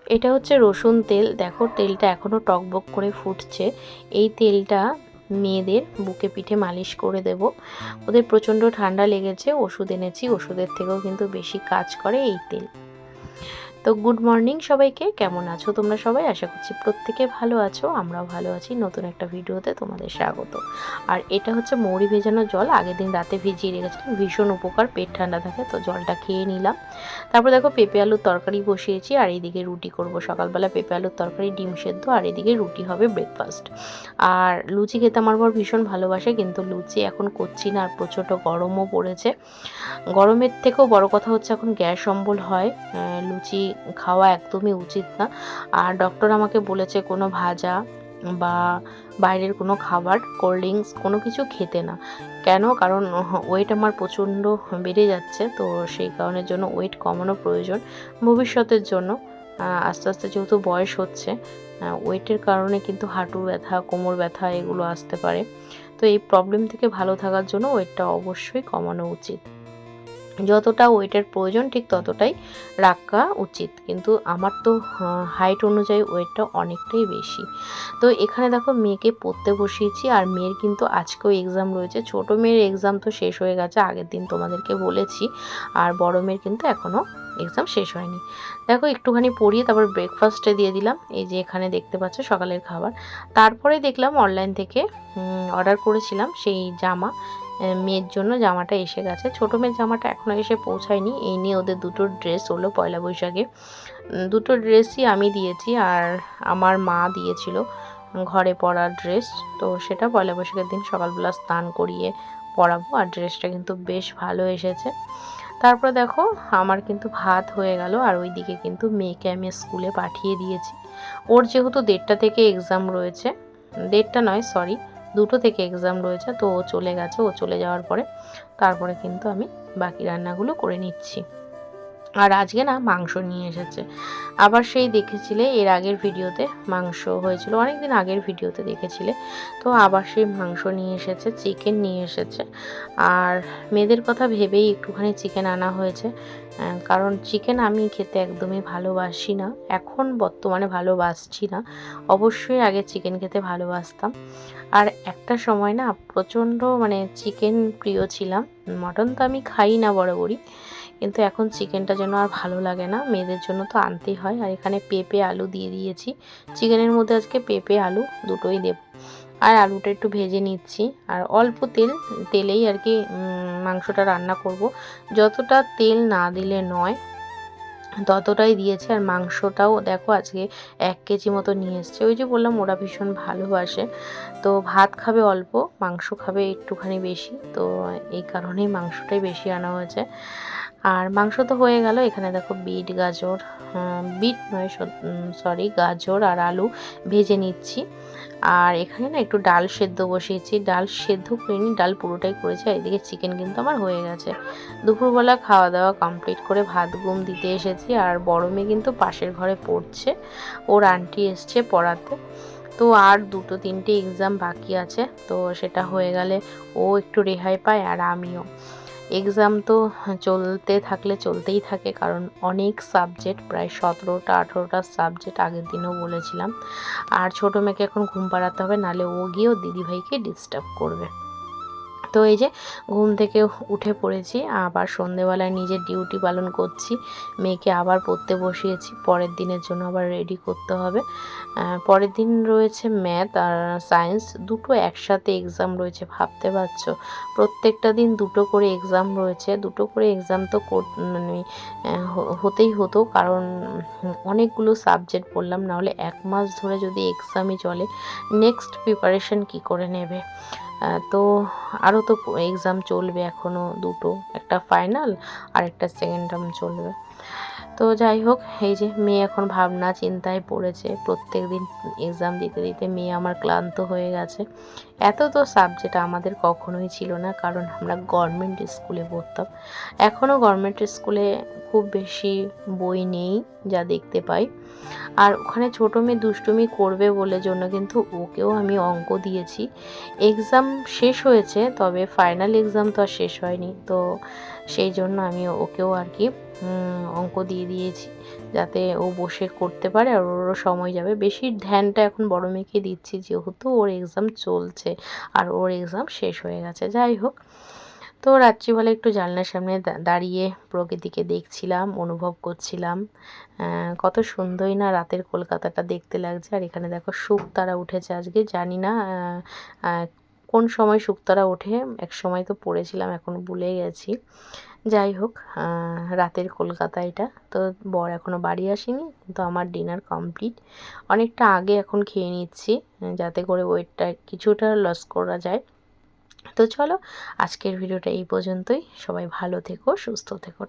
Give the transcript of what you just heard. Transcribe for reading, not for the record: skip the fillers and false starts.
এটা হচ্ছে রসুন তেল। দেখো তেলটা এখনো টকবক করে ফুটছে। এই তেলটা মেয়েদের বুকে পিঠে মালিশ করে দেব। ওদের প্রচণ্ড ঠান্ডা লেগেছে, ওষুধ এনেছি, ওষুধের থেকেও কিন্তু বেশি কাজ করে এই তেল। তো গুড মর্নিং সবাইকে, কেমন আছো তোমরা সবাই? আশা করছি প্রত্যেকে ভালো আছো, আমরাও ভালো আছি। নতুন একটা ভিডিওতে তোমাদের স্বাগত। আর এটা হচ্ছে মৌরি ভেজানো জল, আগের দিন রাতে ভিজিয়ে রেখেছিলাম, ভীষণ উপকার, পেট ঠান্ডা থাকে, তো জলটা খেয়ে নিলাম। তারপর দেখো পেঁপে আলুর তরকারি বসিয়েছি, আর এইদিকে রুটি করব। সকালবেলা পেঁপে আলুর তরকারি, ডিম সেদ্ধ, আর এদিকে রুটি হবে ব্রেকফাস্ট। আর লুচি খেতে আমার বর ভীষণ ভালোবাসে, কিন্তু লুচি এখন করছি না, আর প্রচণ্ড গরমও পড়েছে। গরমের থেকেও বড় কথা হচ্ছে এখন গ্যাস অম্বল হয়, লুচি খাওয়া একদমই উচিত না। আর ডক্টর আমাকে বলেছে কোনো ভাজা বা বাইরের কোনো খাবার, কোল্ড ড্রিঙ্কস কোনো কিছু খেতে না। কেন? কারণ ওয়েট আমার প্রচণ্ড বেড়ে যাচ্ছে, তো সেই কারণের জন্য ওয়েট কমানো প্রয়োজন ভবিষ্যতের জন্য। আস্তে আস্তে যেহেতু বয়স হচ্ছে, ওয়েটের কারণে কিন্তু হাঁটু ব্যথা, কোমর ব্যথা এগুলো আসতে পারে। তো এই প্রবলেম থেকে ভালো থাকার জন্য ওয়েটটা অবশ্যই কমানো উচিত। যতটা ওয়েটের প্রয়োজন ঠিক ততটাই রাখা উচিত, কিন্তু আমার তো হাইট অনুযায়ী ওয়েটটা অনেকটাই বেশি। তো এখানে দেখো মেয়েকে পড়তে বসিয়েছি, আর মেয়ের কিন্তু আজকেও এক্সাম রয়েছে। ছোট মেয়ের এক্সাম তো শেষ হয়ে গেছে, আগের দিন তোমাদেরকে বলেছি। আর বড় মেয়ের কিন্তু এখনও এক্সাম শেষ হয়নি। দেখো একটুখানি পড়িয়ে তারপর ব্রেকফাস্টে দিয়ে দিলাম, এই যে এখানে দেখতে পাচ্ছ সকালের খাবার। তারপরে দেখলাম অনলাইন থেকে অর্ডার করেছিলাম সেই জামা, মেয়ের জন্য জামাটা এসে গেছে। ছোটো মেয়ের জামাটা এখনও এসে পৌঁছায়নি, এই নিয়ে ওদের দুটো ড্রেস হলো পয়লা বৈশাখে। দুটো ড্রেসই আমি দিয়েছি, আর আমার মা দিয়েছিল ঘরে পরার ড্রেস। তো সেটা পয়লা বৈশাখের দিন সকালবেলা স্নান করিয়ে পরাবো, আর ড্রেসটা কিন্তু বেশ ভালো এসেছে। তারপরে দেখো আমার কিন্তু ভাত হয়ে গেল, আর ওইদিকে কিন্তু মেয়েকে আমি স্কুলে পাঠিয়ে দিয়েছি। ওর যেহেতু 1:30 থেকে এক্সাম রয়েছে, 1:30 নয় সরি 2টো থেকে এক্সাম রয়েছে, তো ও চলে গেছে। ও চলে যাওয়ার পরে তারপরে কিন্তু আমি বাকি রান্নাগুলো করে নিচ্ছি। আর আজকে না মাংস নিয়ে এসেছে, আবার সেই দেখেছিলে এর আগের ভিডিওতে মাংস হয়েছিল, অনেকদিন আগের ভিডিওতে দেখেছিলে। তো আবার সেই মাংস নিয়ে এসেছে, চিকেন নিয়ে এসেছে। আর মেয়েদের কথা ভেবেই একটুখানি চিকেন আনা হয়েছে, কারণ চিকেন আমি খেতে একদমই ভালোবাসি না, এখন বর্তমানে ভালোবাসছি না। অবশ্যই আগে চিকেন খেতে ভালোবাসতাম, আর একটা সময় না প্রচণ্ড মানে চিকেন প্রিয় ছিলাম। মটন তো আমি খাই না বরাবরই, কিন্তু এখন চিকেনটা যেন আর ভালো লাগে না। মেয়েদের জন্য তো আনতেই হয়। আর এখানে পেঁপে আলু দিয়ে দিয়েছি চিকেনের মধ্যে, আজকে পেঁপে আলু দুটোই দেব। আর আলুটা একটু ভেজে নিচ্ছি, আর অল্প তেলেই আর কি মাংসটা রান্না করব। যতটা তেল না দিলে নয় ততটাই দিয়েছি। আর মাংসটাও দেখো আজকে 1 কেজি মতো নিয়ে এসছে। ওই যে বললাম ওরা ভীষণ ভালোবাসে, তো ভাত খাবে অল্প, মাংস খাবে একটুখানি বেশি, তো এই কারণেই মাংসটাই বেশি আনা হয়েছে। আর মাংস তো হয়ে গেল। এখানে দেখো বিট গাজর, বিট নয় সরি গাজর আর আলু ভেজে নিচ্ছি। আর এখানে না একটু ডাল সেদ্ধ বসিয়েছি, ডাল সেদ্ধ করিনি, ডাল পুরোটাই করেছি। আর এদিকে চিকেন কিন্তু আমার হয়ে গেছে। দুপুরবেলা খাওয়া দাওয়া কমপ্লিট করে ভাত ঘুম দিতে এসেছি, আর বড় মেয়ে কিন্তু পাশের ঘরে পড়ছে, ওর আন্টি এসছে পড়াতে। তো আর 2-3টে এক্সাম বাকি আছে, তো সেটা হয়ে গেলে ও একটু রেহাই পায়, আর আমিও। এক্সাম তো চলতে থাকলে চলতেই থাকে, কারণ অনেক সাবজেক্ট, প্রায় 17টা-18টা সাবজেক্ট, আগের দিনও বলেছিলাম। আর ছোটো মেয়েকে এখন ঘুম পাড়াতে হবে, নাহলে ও গিয়ে ওর দিদিভাইকে ডিস্টার্ব করবে। তো এই যে ঘুম থেকে উঠে পড়েছি, আবার সন্ধেবেলায় নিজের ডিউটি পালন করছি। মেয়েকে আবার পড়তে বসিয়েছি, পরের দিনের জন্য আবার রেডি করতে হবে। পরের দিন রয়েছে ম্যাথ আর সায়েন্স, দুটো একসাথে এক্সাম রয়েছে, ভাবতে পারছো। প্রত্যেকটা দিন দুটো করে এক্সাম রয়েছে, দুটো করে এক্সাম তো মানে হতেই হতো, কারণ অনেকগুলো সাবজেক্ট পড়লাম, নাহলে 1 মাস ধরে যদি এক্সামই চলে নেক্সট প্রিপারেশন কি করে নেবে। তো আরও তো এক্সাম চলবে, এখনও দুটো, একটা ফাইনাল আর একটা সেকেন্ড টার্ম চলবে। তো যাই হোক, এই যে মেয়ে এখন ভাবনা চিন্তায় পড়েছে, প্রত্যেক দিন এক্সাম দিতে দিতে মেয়ে আমার ক্লান্ত হয়ে গেছে। এত তো সাবজেক্ট আমাদের কখনোই ছিল না, কারণ আমরা গভর্নমেন্ট স্কুলে পড়তাম। এখনও গভর্নমেন্ট স্কুলে খুব বেশি বই নেই যা দেখতে পাই। আর ওখানে ছোটো মেয়ে দুষ্টুমি করবে বলে জন্য কিন্তু ওকেও আমি অঙ্ক দিয়েছি। এক্সাম শেষ হয়েছে, তবে ফাইনাল এক্সাম তো আর শেষ হয়নি, তো সেই জন্য আমি ওকেও আর কি অঙ্ক দিয়ে দিয়েছি, যাতে ও বসে করতে পারে আর ওরও সময় যাবে। বেশি ধ্যানটা এখন বড় মেয়েকে দিচ্ছি, যেহেতু ওর এক্সাম চলছে আর ওর এক্সাম শেষ হয়ে গেছে। যাই হোক, তো রাত্রিবেলা একটু জানলার সামনে দাঁড়িয়ে প্রকৃতিকে দেখছিলাম, অনুভব করছিলাম। কত সুন্দরই না রাতের কলকাতাটা দেখতে লাগছে। আর এখানে দেখো শুকতারা উঠেছে আজকে, জানি না কোন সময় শুকতারা ওঠে, এক সময় তো পড়েছিলাম, এখন ভুলে গেছি। যাই হোক, রাতের কলকাতা এটা। তো বর এখনও বাড়ি আসেনি, কিন্তু আমার ডিনার কমপ্লিট। অনেকটা আগে এখন খেয়ে নিচ্ছি, যাতে করে ওয়েটটা কিছুটা লস করা যায়। তো চলো, আজকের ভিডিওটা এই পর্যন্তই। সবাই ভালো থেকো, সুস্থ থেকো।